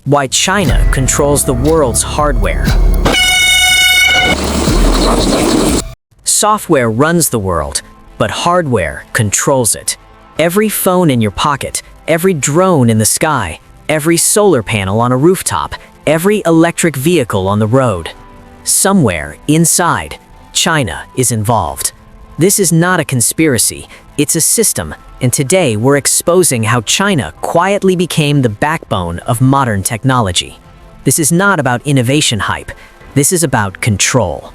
Why China controls the world's hardware. Software runs the world, but hardware controls it. Every phone in your pocket, every drone in the sky, every solar panel on a rooftop, every electric vehicle on the road. Somewhere inside, China is involved. This is not a conspiracy, it's a system, and today we're exposing how China quietly became the backbone of modern technology. This is not about innovation hype, this is about control.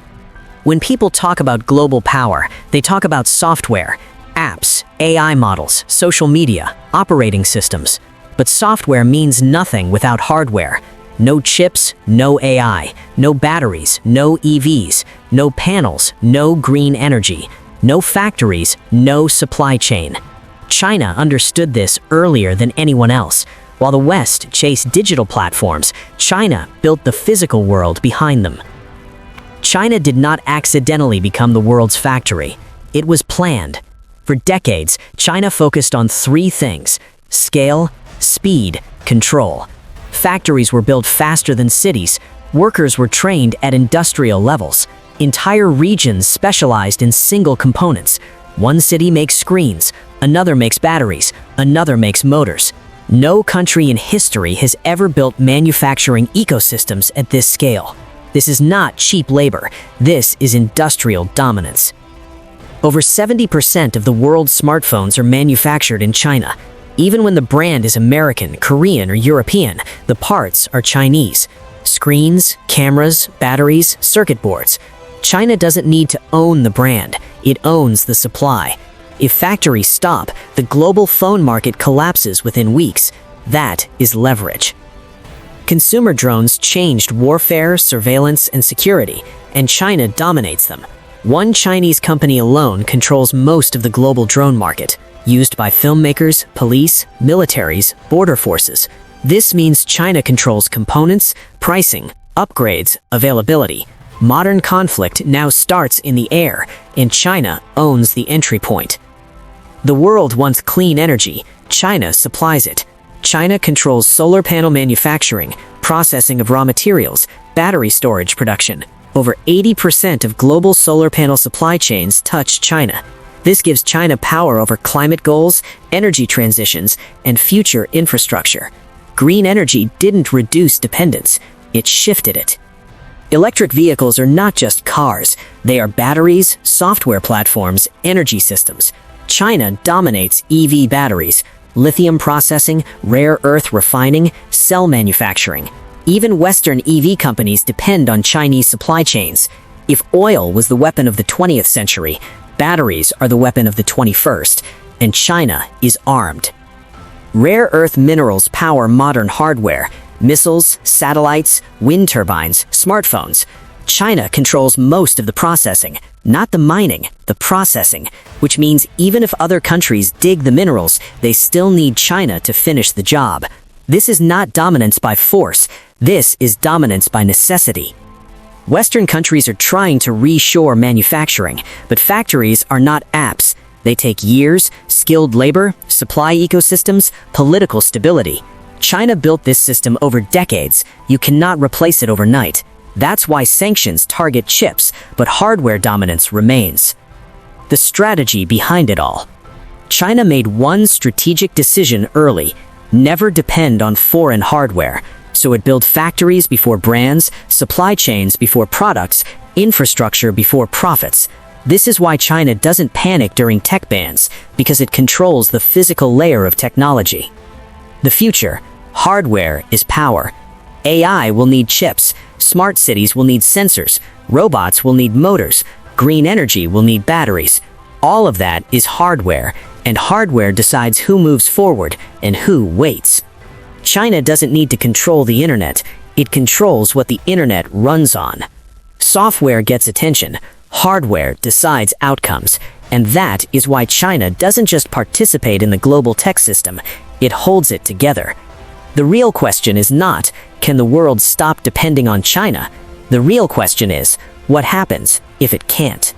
When people talk about global power, they talk about software, apps, AI models, social media, operating systems. But software means nothing without hardware. No chips, no AI, no batteries, no EVs, no panels, no green energy, no factories, no supply chain. China understood this earlier than anyone else. While the West chased digital platforms, China built the physical world behind them. China did not accidentally become the world's factory. It was planned. For decades, China focused on three things: scale, speed, control. Factories were built faster than cities. Workers were trained at industrial levels. Entire regions specialized in single components. One city makes screens, another makes batteries, another makes motors. No country in history has ever built manufacturing ecosystems at this scale. This is not cheap labor. This is industrial dominance. Over 70% of the world's smartphones are manufactured in China. Even when the brand is American, Korean, or European, the parts are Chinese. Screens, cameras, batteries, circuit boards. China doesn't need to own the brand. It owns the supply. If factories stop, the global phone market collapses within weeks. That is leverage. Consumer drones changed warfare, surveillance, and security, and China dominates them. One Chinese company alone controls most of the global drone market, used by filmmakers, police, militaries, border forces. This means China controls components, pricing, upgrades, availability. Modern conflict now starts in the air, and China owns the entry point. The world wants clean energy. China supplies it. China controls solar panel manufacturing, processing of raw materials, battery storage production. Over 80% of global solar panel supply chains touch China. This gives China power over climate goals, energy transitions, and future infrastructure. Green energy didn't reduce dependence, it shifted it. Electric vehicles are not just cars, they are batteries, software platforms, energy systems. China dominates EV batteries, lithium processing, rare earth refining, cell manufacturing. Even Western EV companies depend on Chinese supply chains. If oil was the weapon of the 20th century, batteries are the weapon of the 21st, and China is armed. Rare earth minerals power modern hardware, missiles, satellites, wind turbines, smartphones. China controls most of the processing, not the mining, the processing, which means even if other countries dig the minerals, they still need China to finish the job. This is not dominance by force, this is dominance by necessity. Western countries are trying to reshore manufacturing, but factories are not apps. They take years, skilled labor, supply ecosystems, political stability. China built this system over decades. You cannot replace it overnight. That's why sanctions target chips, but hardware dominance remains. The strategy behind it all. China made one strategic decision early: never depend on foreign hardware. So it built factories before brands, supply chains before products, infrastructure before profits. This is why China doesn't panic during tech bans, because it controls the physical layer of technology. The future: hardware is power. AI will need chips, smart cities will need sensors, robots will need motors, green energy will need batteries. All of that is hardware, and hardware decides who moves forward and who waits. China doesn't need to control the internet, it controls what the internet runs on. Software gets attention, hardware decides outcomes, and that is why China doesn't just participate in the global tech system, it holds it together. The real question is not, can the world stop depending on China? The real question is, what happens if it can't?